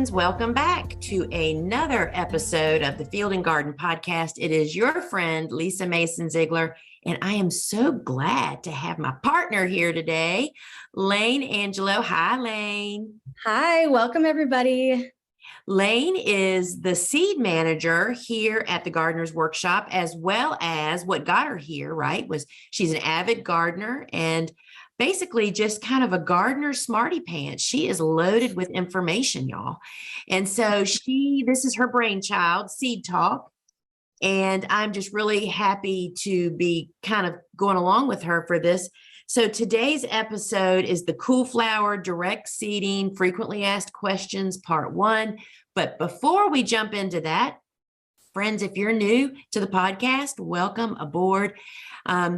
friends. Welcome back to another episode of the Field and Garden Podcast. It is your friend, Lisa Mason Ziegler, and I am so glad to have my partner here today, Layne Angelo. Hi, Layne. Hi, welcome everybody. Layne is the seed manager here at the Gardener's Workshop, as well as what got her here, right, was she's an avid gardener and basically just kind of a gardener smarty pants. She is loaded with information, y'all. And so this is her brainchild, Seed Talk. And I'm just really happy to be kind of going along with her for this. So today's episode is the Cool Flower Direct Seeding Frequently Asked Questions, Part 1. But before we jump into that, friends, if you're new to the podcast, welcome aboard.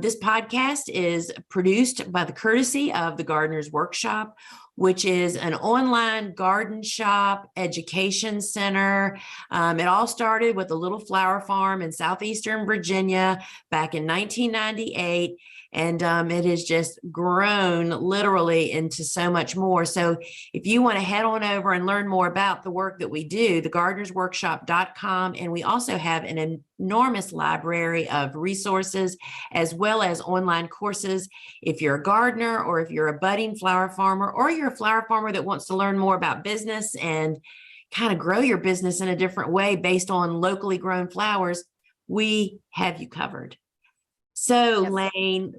This podcast is produced by the courtesy of the Gardener's Workshop, which is an online garden shop education center. It all started with a little flower farm in southeastern Virginia back in 1998. And it has just grown literally into so much more. So if you want to head on over and learn more about the work that we do, thegardenersworkshop.com. And we also have an enormous library of resources as well as online courses. If you're a gardener or if you're a budding flower farmer or you're a flower farmer that wants to learn more about business and kind of grow your business in a different way based on locally grown flowers, we have you covered. So yes. Layne,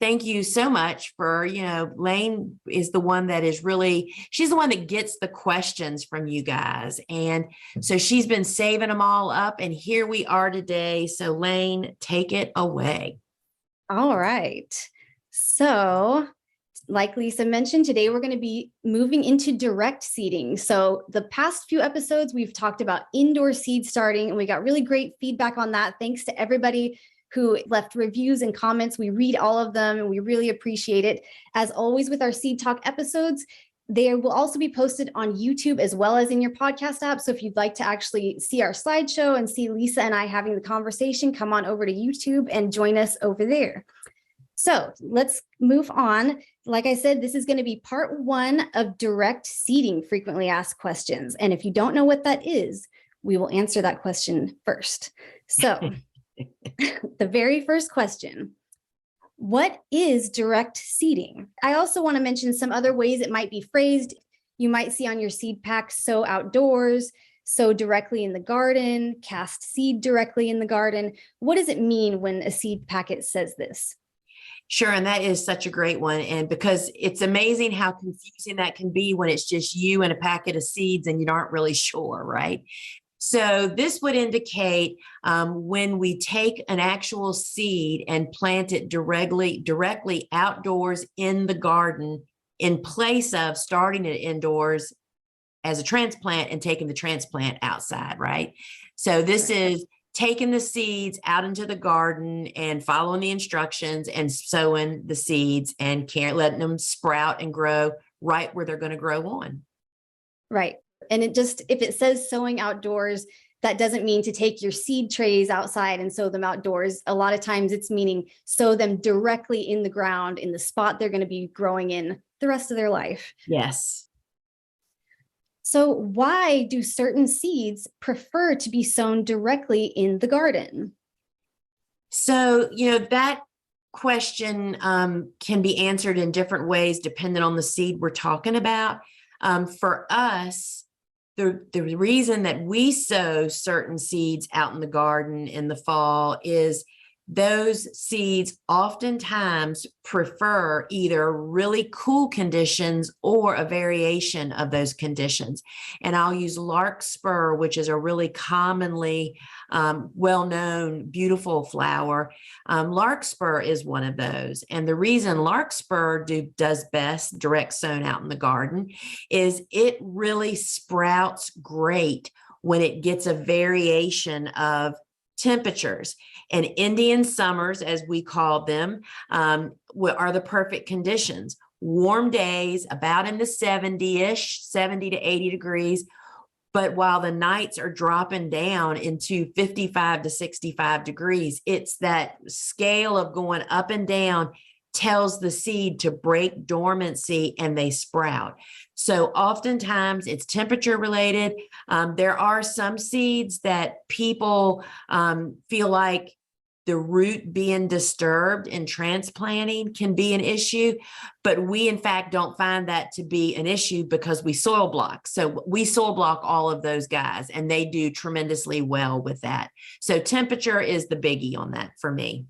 thank you so much for, Layne is the one that is really, she's the one that gets the questions from you guys. And so she's been saving them all up and here we are today. So Layne, take it away. All right. So like Lisa mentioned, today we're going to be moving into direct seeding. So the past few episodes, we've talked about indoor seed starting and we got really great feedback on that. Thanks to everybody who left reviews and comments. We read all of them and we really appreciate it. As always with our Seed Talk episodes, they will also be posted on YouTube as well as in your podcast app. So if you'd like to actually see our slideshow and see Lisa and I having the conversation, come on over to YouTube and join us over there. So let's move on. Like I said, this is going to be part 1 of direct seeding frequently asked questions. And if you don't know what that is, we will answer that question first. So the very first question, what is direct seeding? I also want to mention some other ways it might be phrased. You might see on your seed pack, sow outdoors, sow directly in the garden, cast seed directly in the garden. What does it mean when a seed packet says this? Sure. And that is such a great one. And because it's amazing how confusing that can be when it's just you and a packet of seeds and you aren't really sure, right? So this would indicate when we take an actual seed and plant it directly outdoors in the garden in place of starting it indoors as a transplant and taking the transplant outside, right? So this is taking the seeds out into the garden and following the instructions and sowing the seeds and letting them sprout and grow right where they're going to grow on. Right. And if it says sowing outdoors, that doesn't mean to take your seed trays outside and sow them outdoors. A lot of times it's meaning sow them directly in the ground in the spot they're going to be growing in the rest of their life. Yes. So why do certain seeds prefer to be sown directly in the garden? So, that question can be answered in different ways depending on the seed we're talking about. For us, the reason that we sow certain seeds out in the garden in the fall is those seeds oftentimes prefer either really cool conditions or a variation of those conditions. And I'll use larkspur, which is a really commonly well-known, beautiful flower. Larkspur is one of those. And the reason larkspur does best direct sown out in the garden is it really sprouts great when it gets a variation of temperatures. And Indian summers, as we call them, are the perfect conditions. Warm days, about in the 70-ish, 70 to 80 degrees. But while the nights are dropping down into 55 to 65 degrees, it's that scale of going up and down tells the seed to break dormancy and they sprout. So oftentimes it's temperature related. There are some seeds that people feel like the root being disturbed in transplanting can be an issue, but we in fact don't find that to be an issue because we soil block. So we soil block all of those guys and they do tremendously well with that. So temperature is the biggie on that for me.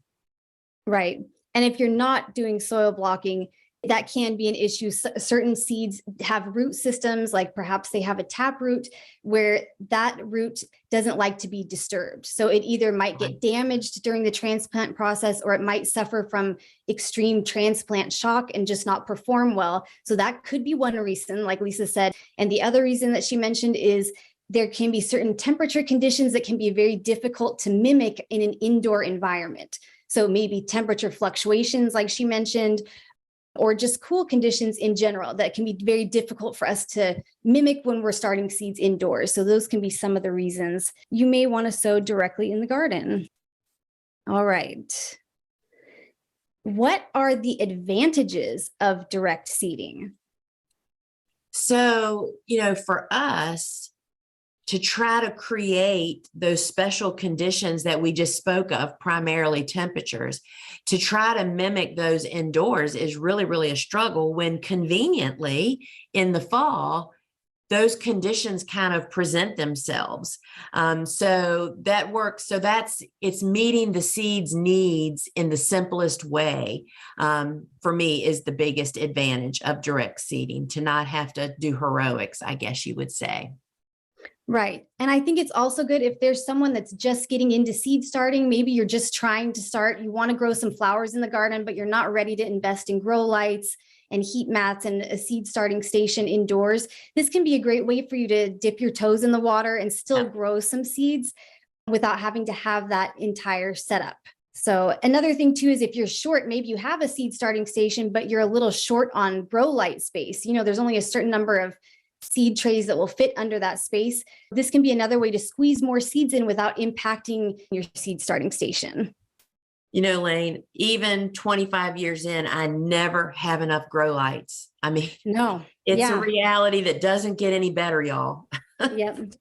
Right. And if you're not doing soil blocking, that can be an issue. Certain seeds have root systems, like perhaps they have a tap root where that root doesn't like to be disturbed. So it either might get damaged during the transplant process, or it might suffer from extreme transplant shock and just not perform well. So that could be one reason, like Lisa said. And the other reason that she mentioned is there can be certain temperature conditions that can be very difficult to mimic in an indoor environment. So maybe temperature fluctuations, like she mentioned, or just cool conditions in general that can be very difficult for us to mimic when we're starting seeds indoors. So those can be some of the reasons you may want to sow directly in the garden. All right. What are the advantages of direct seeding? So, for us, to try to create those special conditions that we just spoke of, primarily temperatures, to try to mimic those indoors is really, really a struggle when conveniently in the fall, those conditions kind of present themselves. So that works. So it's meeting the seed's needs in the simplest way. For me, is the biggest advantage of direct seeding, to not have to do heroics, I guess you would say. Right. And I think it's also good if there's someone that's just getting into seed starting. Maybe you're just trying to start, you want to grow some flowers in the garden, but you're not ready to invest in grow lights and heat mats and a seed starting station indoors. This can be a great way for you to dip your toes in the water and still grow some seeds without having to have that entire setup. So another thing too is if you're short, maybe you have a seed starting station, but you're a little short on grow light space. There's only a certain number of seed trays that will fit under that space. This can be another way to squeeze more seeds in without impacting your seed starting station. Layne, even 25 years in, I never have enough grow lights. I mean, no, it's a reality that doesn't get any better, y'all. Yep.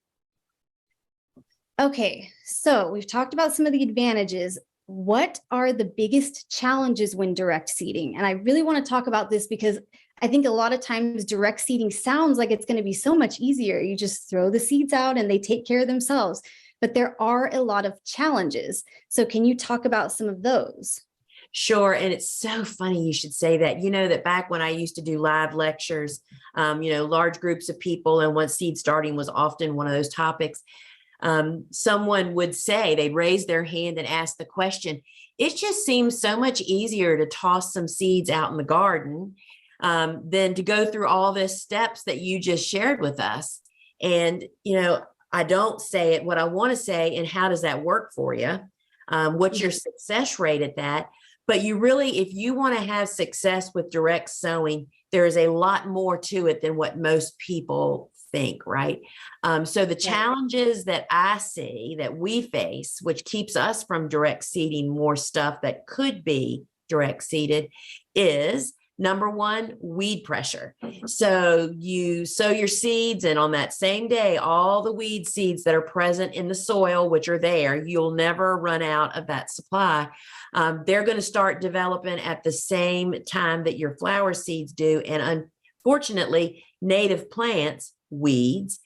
Okay, so we've talked about some of the advantages. What are the biggest challenges when direct seeding? And I really want to talk about this because I think a lot of times direct seeding sounds like it's going to be so much easier. You just throw the seeds out and they take care of themselves. But there are a lot of challenges. So can you talk about some of those? Sure. And it's so funny you should say that. That back when I used to do live lectures, large groups of people, and once seed starting was often one of those topics, someone would say, they'd raise their hand and ask the question, it just seems so much easier to toss some seeds out in the garden than to go through all the steps that you just shared with us. And, I don't say it, what I want to say, and how does that work for you? What's your success rate at that? But you really, if you want to have success with direct sowing, there is a lot more to it than what most people think, right? So the challenges that I see that we face, which keeps us from direct seeding more stuff that could be direct seeded, is number one, weed pressure. So you sow your seeds, and on that same day, all the weed seeds that are present in the soil, which are there, you'll never run out of that supply. They're going to start developing at the same time that your flower seeds do. And unfortunately, native plants, weeds,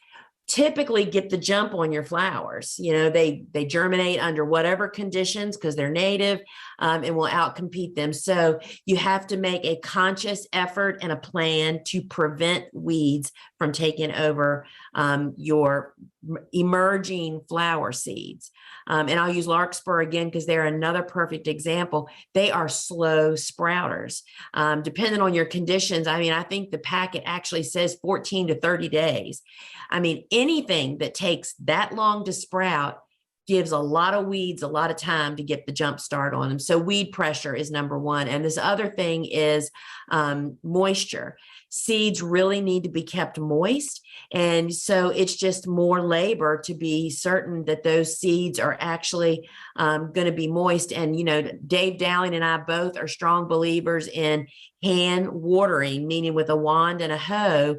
typically get the jump on your flowers. They germinate under whatever conditions because they're native, and will outcompete them. So you have to make a conscious effort and a plan to prevent weeds from taking over your emerging flower seeds. And I'll use larkspur again because they're another perfect example. They are slow sprouters. Depending on your conditions, I think the packet actually says 14 to 30 days. Anything that takes that long to sprout gives a lot of weeds a lot of time to get the jump start on them. So weed pressure is number one. And this other thing is moisture. Seeds really need to be kept moist. And so it's just more labor to be certain that those seeds are actually going to be moist. And, Dave Dowling and I both are strong believers in hand watering, meaning with a wand and a hoe,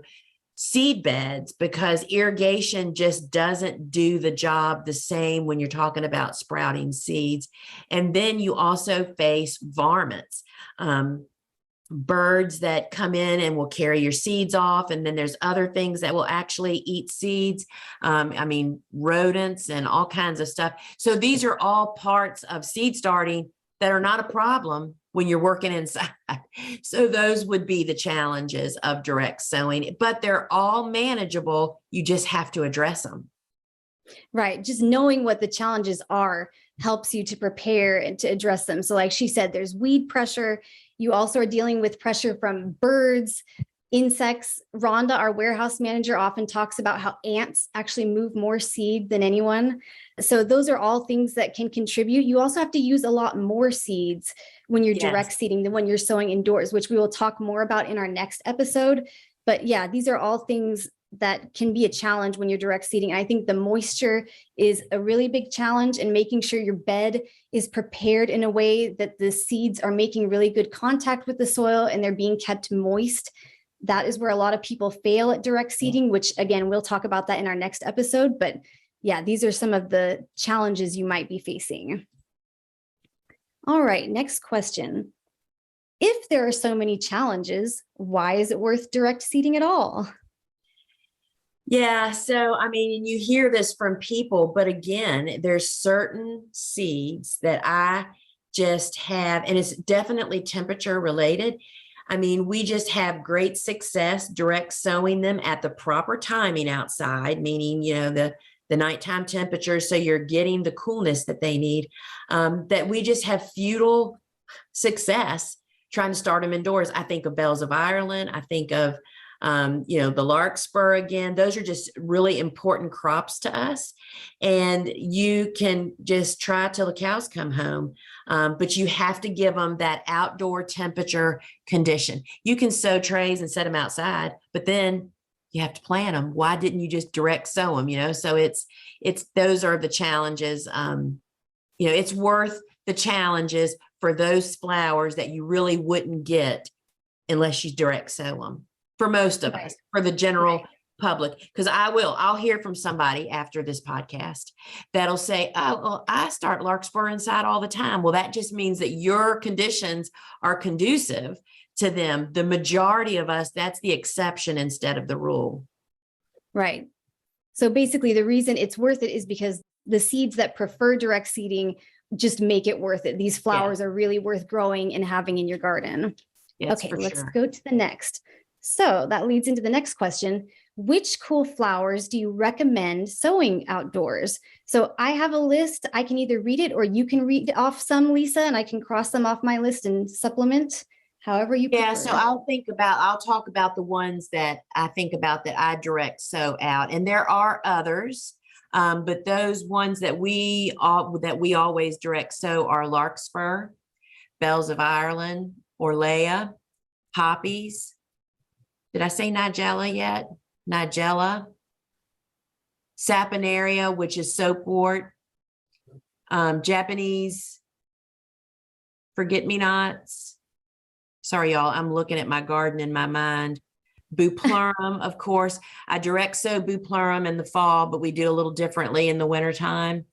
seed beds, because irrigation just doesn't do the job the same when you're talking about sprouting seeds. And then you also face varmints, birds that come in and will carry your seeds off. And then there's other things that will actually eat seeds. Rodents and all kinds of stuff. So these are all parts of seed starting that are not a problem when you're working inside. So those would be the challenges of direct sowing, but they're all manageable. You just have to address them. Right. Just knowing what the challenges are helps you to prepare and to address them. So like she said, there's weed pressure. You also are dealing with pressure from birds, insects. Rhonda, our warehouse manager, often talks about how ants actually move more seed than anyone. So those are all things that can contribute. You also have to use a lot more seeds when you're direct seeding than when you're sowing indoors, which we will talk more about in our next episode. But yeah, these are all things that can be a challenge when you're direct seeding. I think the moisture is a really big challenge, and making sure your bed is prepared in a way that the seeds are making really good contact with the soil and they're being kept moist. That is where a lot of people fail at direct seeding, which again, we'll talk about that in our next episode. But yeah, these are some of the challenges you might be facing. All right, next question. If there are so many challenges, why is it worth direct seeding at all? Yeah, so you hear this from people, but again, there's certain seeds that I just have, and it's definitely temperature related. We just have great success direct sowing them at the proper timing outside, meaning, the nighttime temperature. So you're getting the coolness that they need, that we just have futile success trying to start them indoors. I think of Bells of Ireland. I think of, the larkspur again. Those are just really important crops to us. And you can just try till the cows come home. But you have to give them that outdoor temperature condition. You can sow trays and set them outside, but then you have to plant them. Why didn't you just direct sow them? So it's those are the challenges. It's worth the challenges for those flowers that you really wouldn't get unless you direct sow them. For most of us, for the general public, because I'll hear from somebody after this podcast that'll say, oh, well, I start larkspur inside all the time. Well, that just means that your conditions are conducive to them. The majority of us, that's the exception instead of the rule. Right. So basically the reason it's worth it is because the seeds that prefer direct seeding just make it worth it. These flowers are really worth growing and having in your garden. Yes, okay, let's go to the next. So that leads into the next question. Which cool flowers do you recommend sowing outdoors? So I have a list. I can either read it or you can read off some, Lisa, and I can cross them off my list and supplement however you prefer. So I'll talk about the ones that I think about that I direct sow out. And there are others, but those ones that we always direct sow are larkspur, Bells of Ireland, Orlea, poppies. Did I say Nigella yet? Nigella, saponaria, which is soapwort, Japanese forget-me-nots. Sorry, y'all, I'm looking at my garden in my mind. Buplerum, of course. I direct sow buplerum in the fall, but we do a little differently in the wintertime.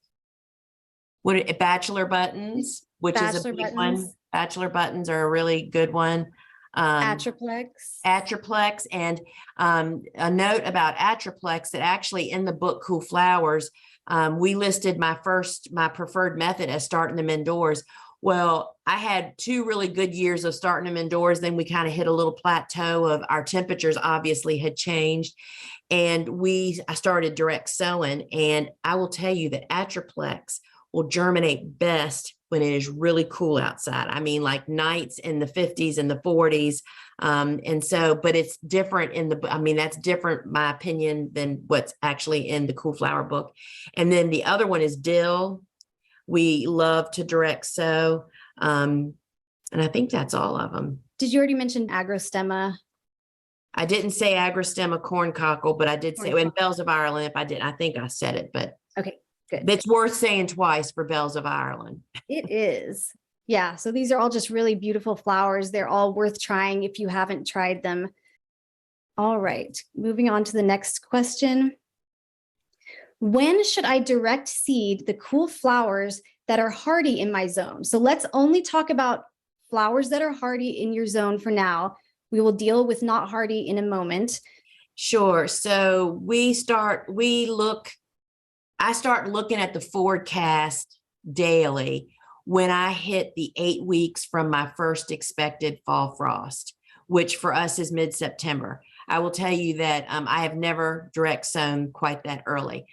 Bachelor buttons, which is a big one. Bachelor buttons are a really good one. Atriplex. And a note about Atriplex that actually in the book Cool Flowers, we listed my preferred method as starting them indoors. Well, I had 2 really good years of starting them indoors. Then we kind of hit a little plateau of our temperatures obviously had changed. And I started direct sowing. And I will tell you that Atriplex will germinate best when it is really cool outside. I mean, like nights in the 50s and the 40s. And so, but it's different that's different, my opinion, than what's actually in the Cool Flower book. And then the other one is dill. We love to direct sow. And I think that's all of them. Did you already mention agrostemma? I didn't say agrostemma corncockle, but I did say in Bells of Ireland. If I did, I think I said it, but okay, good. It's worth saying twice for Bells of Ireland. It is. Yeah. So these are all just really beautiful flowers. They're all worth trying if you haven't tried them. All right. Moving on to the next question. When should I direct seed the cool flowers that are hardy in my zone? So let's only talk about flowers that are hardy in your zone for now. We will deal with not hardy in a moment. Sure. So I start looking at the forecast daily when I hit the 8 weeks from my first expected fall frost, which for us is mid-September. I will tell you that I have never direct sown quite that early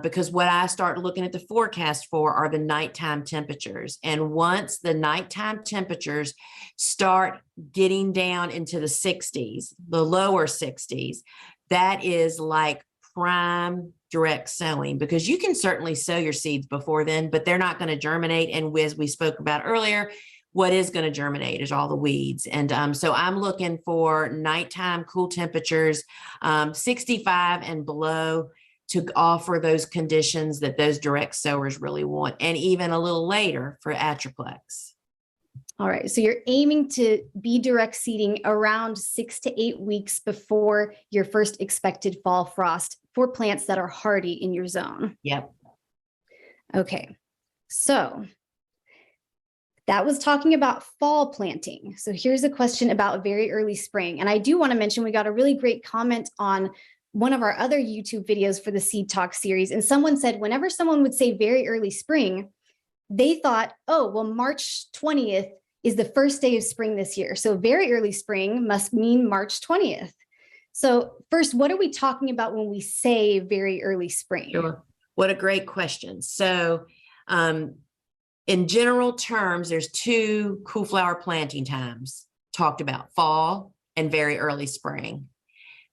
because what I start looking at the forecast for are the nighttime temperatures. And once the nighttime temperatures start getting down into the 60s, the lower 60s, that is like prime direct sowing, because you can certainly sow your seeds before then, but they're not going to germinate. And as we spoke about earlier, what is going to germinate is all the weeds. And so I'm looking for nighttime cool temperatures, 65 and below, to offer those conditions that those direct sowers really want, and even a little later for Atriplex. All right. So you're aiming to be direct seeding around 6 to 8 weeks before your first expected fall frost for plants that are hardy in your zone. Yep. Okay. So that was talking about fall planting. So here's a question about very early spring. And I do want to mention, we got a really great comment on one of our other YouTube videos for the Seed Talk series. And someone said, whenever someone would say very early spring, they thought, oh, well, March 20th is the first day of spring this year. So very early spring must mean March 20th. So first, what are we talking about when we say very early spring? Sure. What a great question. So in general terms, there's two cool flower planting times talked about: fall and very early spring.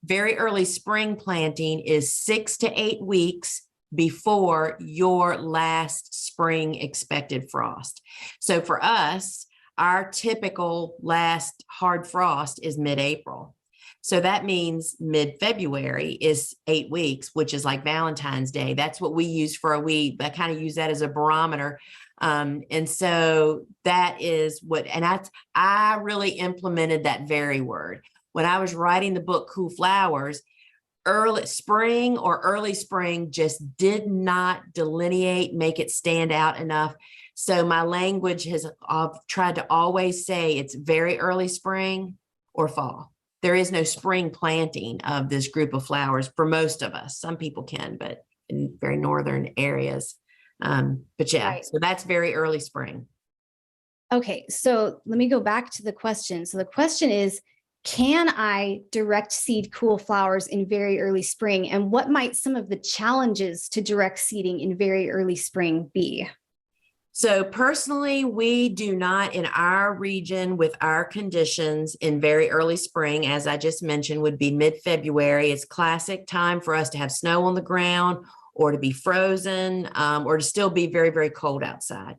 Very early spring planting is 6 to 8 weeks before your last spring expected frost. So for us, our typical last hard frost is mid-April. So that means mid-February is 8 weeks, which is like Valentine's Day. That's what we use for I kind of use that as a barometer. And so that is what, and I really implemented that very word. When I was writing the book, Cool Flowers, early spring or early spring just did not delineate, make it stand out enough. So my language has tried to always say it's very early spring or fall. There is no spring planting of this group of flowers for most of us. Some people can, but in very northern areas. But yeah, right. So that's very early spring. Okay, so let me go back to the question. So the question is, can I direct seed cool flowers in very early spring? And what might some of the challenges to direct seeding in very early spring be? So personally, we do not in our region with our conditions in very early spring, as I just mentioned, would be mid-February. It's classic time for us to have snow on the ground or to be frozen or to still be very, very cold outside.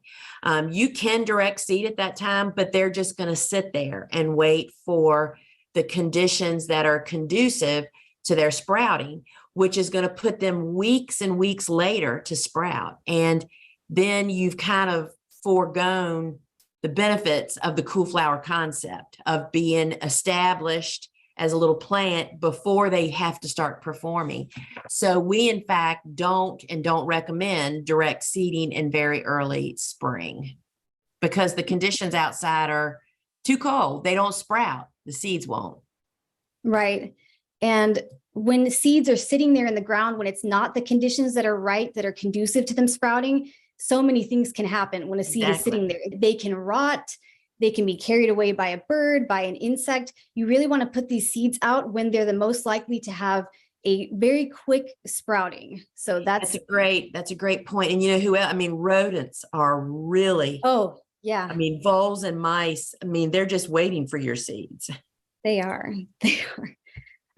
You can direct seed at that time, but they're just going to sit there and wait for the conditions that are conducive to their sprouting, which is going to put them weeks and weeks later to sprout. And then you've kind of foregone the benefits of the cool flower concept of being established as a little plant before they have to start performing. So we, in fact, don't recommend direct seeding in very early spring because the conditions outside are too cold. They don't sprout. The seeds won't. Right. And when the seeds are sitting there in the ground, when it's not the conditions that are right, that are conducive to them sprouting, so many things can happen when a seed is sitting there. They can rot. They can be carried away by a bird, by an insect. You really want to put these seeds out when they're the most likely to have a very quick sprouting. So that's a great point. And you know who else? I mean, rodents are really, oh yeah, I mean, voles and mice, I mean, they're just waiting for your seeds. they are.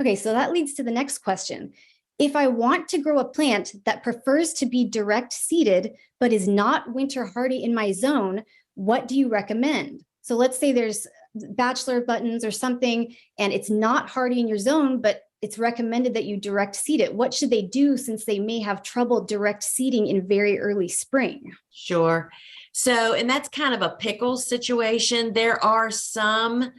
Okay, so that leads to the next question. If I want to grow a plant that prefers to be direct seeded, but is not winter hardy in my zone, what do you recommend? So let's say there's bachelor buttons or something, and it's not hardy in your zone, but it's recommended that you direct seed it. What should they do since they may have trouble direct seeding in very early spring? Sure. So, and that's kind of a pickle situation. There are some,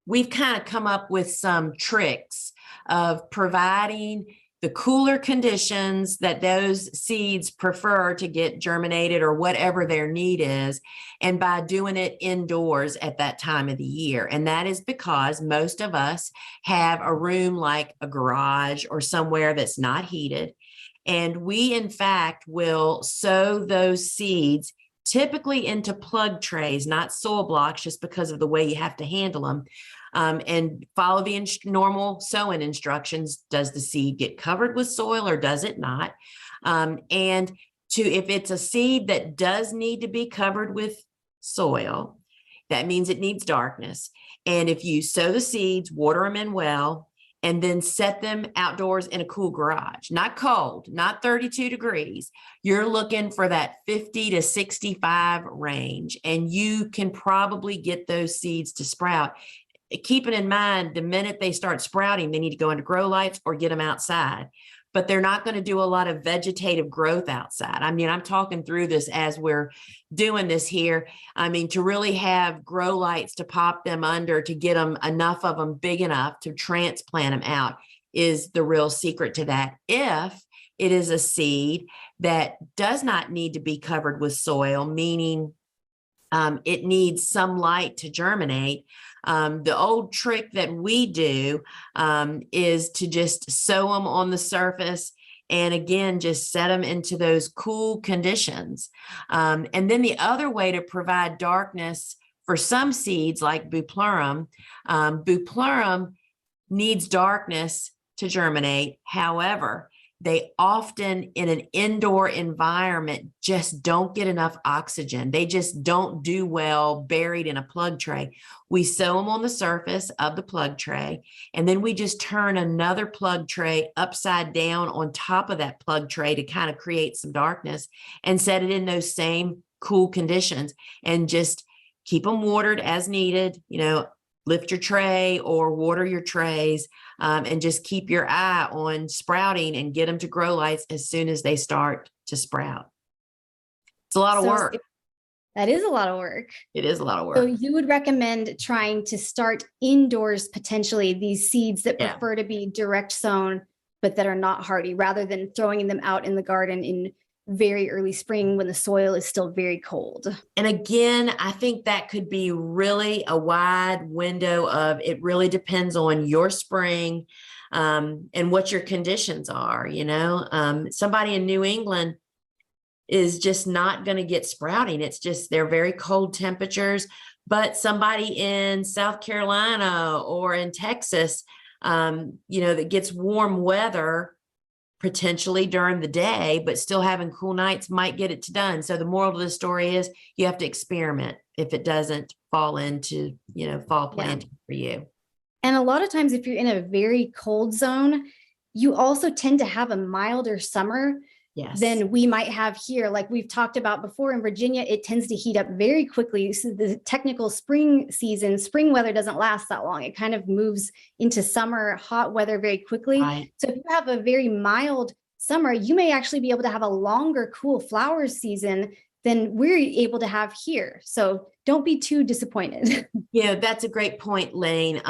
we've kind of come up with some tricks of providing the cooler conditions that those seeds prefer to get germinated or whatever their need is, and by doing it indoors at that time of the year. And that is because most of us have a room like a garage or somewhere that's not heated. And we, in fact, will sow those seeds typically into plug trays, not soil blocks, just because of the way you have to handle them. And follow the normal sowing instructions. Does the seed get covered with soil or does it not? And if it's a seed that does need to be covered with soil, that means it needs darkness. And if you sow the seeds, water them in well, and then set them outdoors in a cool garage, not cold, not 32 degrees. You're looking for that 50 to 65 range, and you can probably get those seeds to sprout. Keeping in mind, the minute they start sprouting, they need to go into grow lights or get them outside. But they're not going to do a lot of vegetative growth outside. I mean, I'm talking through this as we're doing this here. I mean, to really have grow lights to pop them under, to get them enough of them big enough to transplant them out is the real secret to that. If it is a seed that does not need to be covered with soil, meaning it needs some light to germinate. The old trick that we do is to just sow them on the surface and again, just set them into those cool conditions. And then the other way to provide darkness for some seeds like buplerum, buplerum needs darkness to germinate. However, they often in an indoor environment just don't get enough oxygen. They just don't do well buried in a plug tray. We sow them on the surface of the plug tray, and then we just turn another plug tray upside down on top of that plug tray to kind of create some darkness and set it in those same cool conditions and just keep them watered as needed, lift your tray or water your trays, and just keep your eye on sprouting and get them to grow lights as soon as they start to sprout. It's a lot of work. That is a lot of work. It is a lot of work. So you would recommend trying to start indoors, potentially these seeds that prefer to be direct sown, but that are not hardy, rather than throwing them out in the garden in very early spring when the soil is still very cold. And again, I think that could be really a wide window of, it really depends on your spring and what your conditions are. Somebody in New England is just not going to get sprouting. It's just, they're very cold temperatures, but somebody in South Carolina or in Texas, that gets warm weather potentially during the day, but still having cool nights might get it done. So the moral of the story is you have to experiment if it doesn't fall into, fall planting for you. And a lot of times if you're in a very cold zone, you also tend to have a milder summer than we might have here. Like we've talked about before, in Virginia, it tends to heat up very quickly. So the technical spring weather doesn't last that long. It kind of moves into summer hot weather very quickly. Right. So if you have a very mild summer, you may actually be able to have a longer cool flower season than we're able to have here. So don't be too disappointed. Yeah, that's a great point, Layne.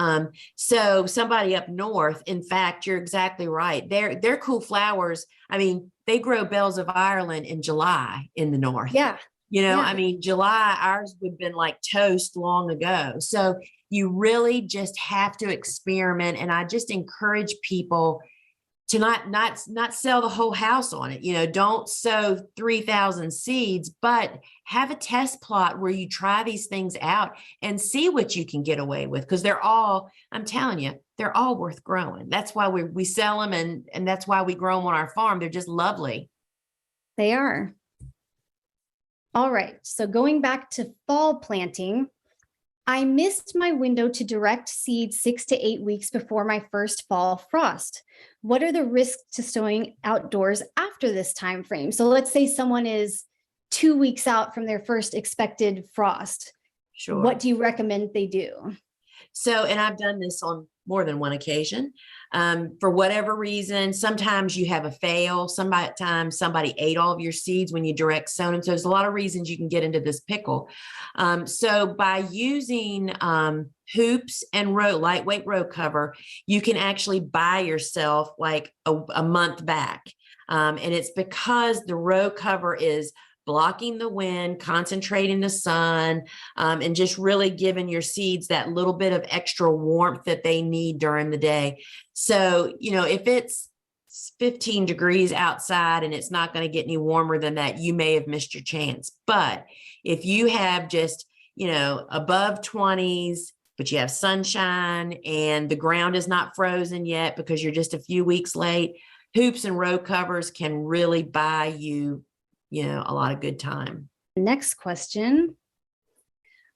So somebody up north, in fact, you're exactly right. They're cool flowers. I mean, they grow bells of Ireland in July in the north. Yeah. I mean, July, ours would have been like toast long ago. So you really just have to experiment. And I just encourage people to not sell the whole house on it. Don't sow 3,000 seeds, but have a test plot where you try these things out and see what you can get away with, because I'm telling you, they're all worth growing. That's why we sell them, and that's why we grow them on our farm. They're just lovely. They are. All right, so going back to fall planting, I missed my window to direct seed 6 to 8 weeks before my first fall frost. What are the risks to sowing outdoors after this time frame? So let's say someone is 2 weeks out from their first expected frost. Sure. What do you recommend they do? So, and I've done this on more than one occasion. For whatever reason, sometimes you have a fail. Sometimes somebody ate all of your seeds when you direct sown. And so there's a lot of reasons you can get into this pickle. So by using hoops and lightweight row cover, you can actually buy yourself like a month back. And it's because the row cover is blocking the wind, concentrating the sun, and just really giving your seeds that little bit of extra warmth that they need during the day. So, if it's 15 degrees outside and it's not going to get any warmer than that, you may have missed your chance. But if you have just, above 20s, but you have sunshine and the ground is not frozen yet because you're just a few weeks late, hoops and row covers can really buy you a lot of good time. Next question.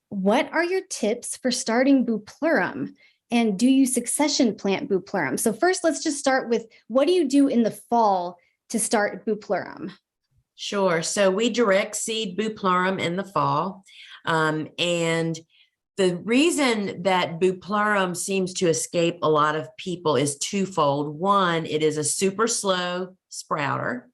What are your tips for starting bupleurum? And do you succession plant bupleurum? So first, let's just start with, what do you do in the fall to start bupleurum? Sure. So we direct seed bupleurum in the fall. And the reason that bupleurum seems to escape a lot of people is twofold. One, it is a super slow sprouter.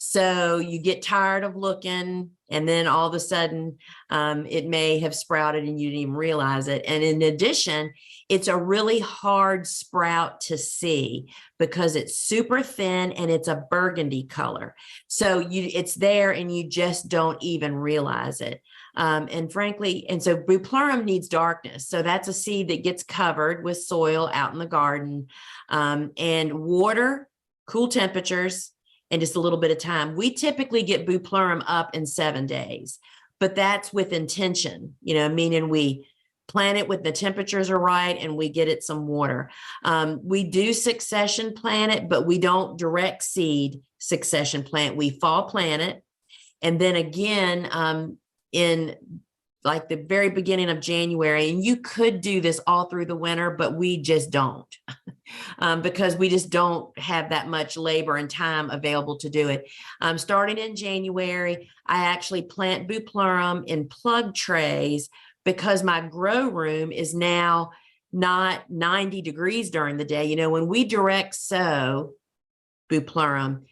So you get tired of looking, and then all of a sudden it may have sprouted and you didn't even realize it. And in addition, it's a really hard sprout to see because it's super thin and it's a burgundy color. So it's there and you just don't even realize it. And so bupleurum needs darkness. So that's a seed that gets covered with soil out in the garden, and water, cool temperatures, and just a little bit of time. We typically get bupleurum up in 7 days, but that's with intention, meaning we plant it when the temperatures are right and we get it some water. We do succession plant it, but we don't direct seed succession plant. We fall plant it. And then again, in like the very beginning of January, and you could do this all through the winter, but we just don't. Because we just don't have that much labor and time available to do it. Starting in January, I actually plant bupleurum in plug trays because my grow room is now not 90 degrees during the day. When we direct sow bupleurum,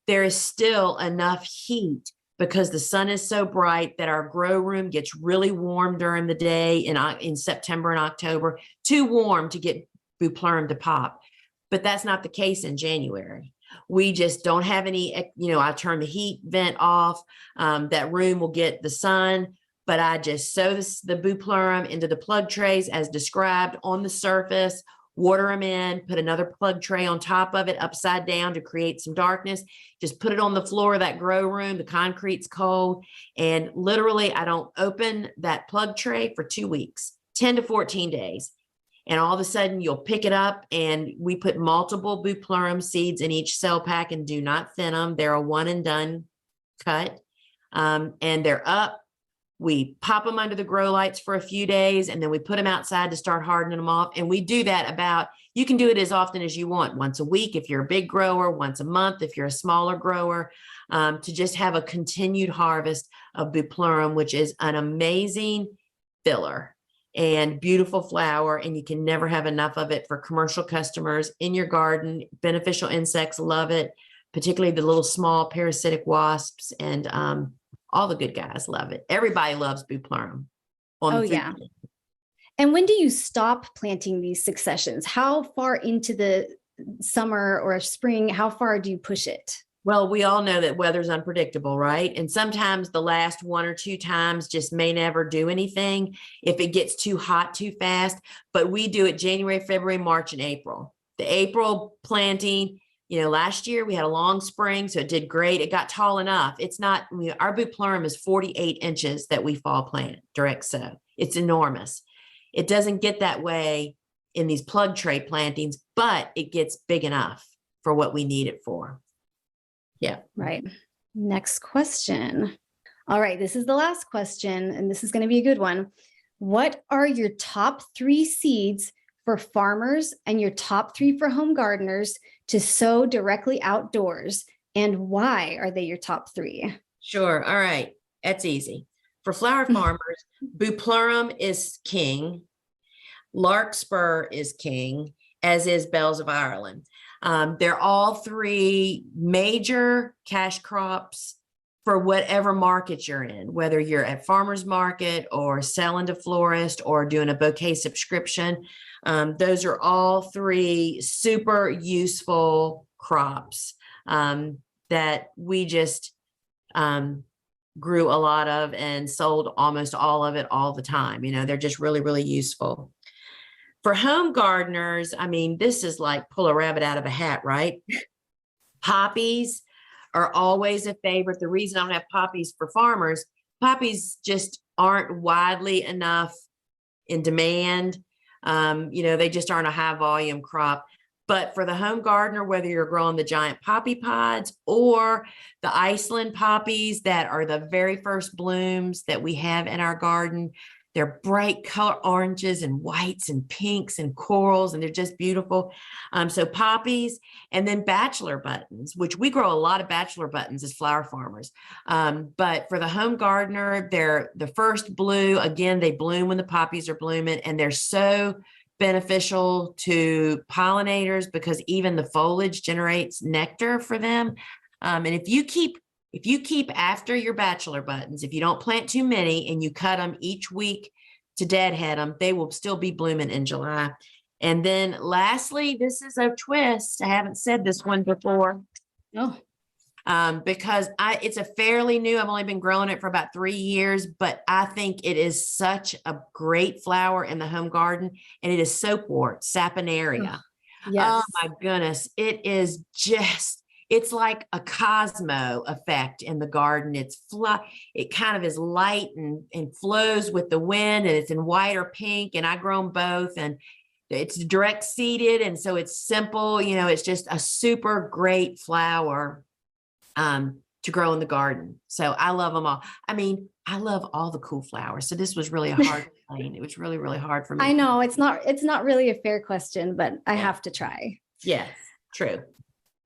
there is still enough heat because the sun is so bright that our grow room gets really warm during the day in September and October, too warm to get bupleurum to pop. But that's not the case in January. We just don't have any, I turn the heat vent off. That room will get the sun, but I just sow the bupleurum into the plug trays as described on the surface, water them in, put another plug tray on top of it upside down to create some darkness. Just put it on the floor of that grow room. The concrete's cold. And literally, I don't open that plug tray for 2 weeks, 10 to 14 days. And all of a sudden you'll pick it up, and we put multiple bupleurum seeds in each cell pack and do not thin them. They're a one and done cut, and they're up. We pop them under the grow lights for a few days, and then we put them outside to start hardening them off. And we do that you can do it as often as you want, once a week if you're a big grower, once a month if you're a smaller grower, to just have a continued harvest of bupleurum, which is an amazing filler and beautiful flower, and you can never have enough of it for commercial customers in your garden. Beneficial insects love it, particularly the little small parasitic wasps, and all the good guys love it. Everybody loves bupleurum. Yeah. And when do you stop planting these successions? How far into the summer or spring, how far do you push it? Well, we all know that weather's unpredictable, right? And sometimes the last 1 or 2 times just may never do anything if it gets too hot too fast. But we do it January, February, March, and April. The April planting, Last year we had a long spring, so it did great. It got tall enough. It's not, our buplerum is 48 inches that we fall plant direct sow. It's enormous. It doesn't get that way in these plug tray plantings, but it gets big enough for what we need it for. Yeah. Right. Next question. All right. This is the last question, and this is going to be a good one. What are your top 3 seeds for farmers and your top 3 for home gardeners to sow directly outdoors? And why are they your top 3? Sure. All right. That's easy. For flower farmers, buplerum is king. Larkspur is king, as is bells of Ireland. They're all 3 major cash crops for whatever market you're in, whether you're at farmer's market or selling to florist or doing a bouquet subscription. Those are all 3 super useful crops that we just grew a lot of and sold almost all of it all the time. They're just really, really useful. For home gardeners, this is like pull a rabbit out of a hat, right? Poppies are always a favorite. The reason I don't have poppies for farmers, poppies just aren't widely enough in demand. They just aren't a high volume crop. But for the home gardener, whether you're growing the giant poppy pods or the Iceland poppies that are the very first blooms that we have in our garden, they're bright color oranges and whites and pinks and corals, and they're just beautiful. So poppies, and then bachelor buttons, which we grow a lot of bachelor buttons as flower farmers. But for the home gardener, they're the first blue. Again, they bloom when the poppies are blooming, and they're so beneficial to pollinators because even the foliage generates nectar for them. And if you keep after your bachelor buttons, if you don't plant too many and you cut them each week to deadhead them, they will still be blooming in July. And then lastly, this is a twist. I haven't said this one before. Oh. Because it's a fairly new, I've only been growing it for about 3 years, but I think it is such a great flower in the home garden, and it is soapwort, saponaria. Oh, yes. Oh my goodness. It's like a Cosmo effect in the garden. It kind of is light and flows with the wind, and it's in white or pink, and I grow them both, and it's direct seeded. And so it's simple, it's just a super great flower to grow in the garden. So I love them all. I love all the cool flowers. So this was really a hard thing. It was really, really hard for me. I know it's not really a fair question, but I have to try. Yes, true.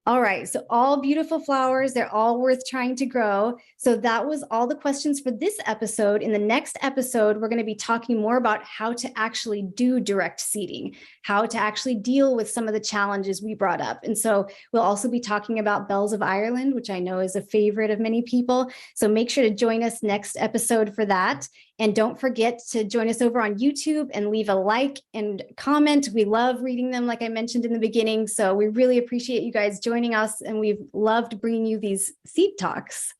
All right. So all beautiful flowers, they're all worth trying to grow. So that was all the questions for this episode. In the next episode, we're going to be talking more about how to actually do direct seeding, how to actually deal with some of the challenges we brought up. And so we'll also be talking about bells of Ireland, which I know is a favorite of many people. So make sure to join us next episode for that. And don't forget to join us over on YouTube and leave a like and comment. We love reading them, like I mentioned in the beginning. So we really appreciate you guys joining us, and we've loved bringing you these seed talks.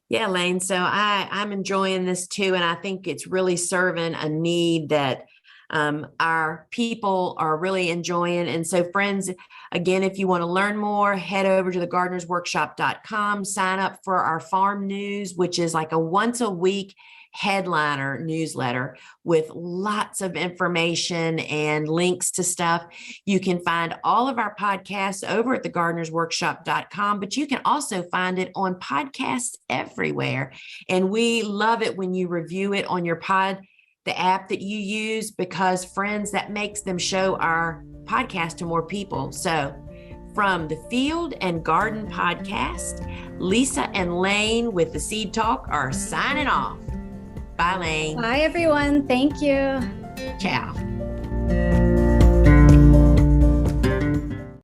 Yeah, Layne. So I'm enjoying this too. And I think it's really serving a need that our people are really enjoying. And so friends, again, if you want to learn more, head over to thegardenersworkshop.com, sign up for our farm news, which is like a once a week headliner newsletter with lots of information and links to stuff. You can find all of our podcasts over at thegardenersworkshop.com, but you can also find it on podcasts everywhere. And we love it when you review it on your the app that you use, because friends, that makes them show our podcast to more people. So from the Field and Garden Podcast, Lisa and Layne with the Seed Talk are signing off. Bye, Layne. Bye, everyone. Thank you. Ciao.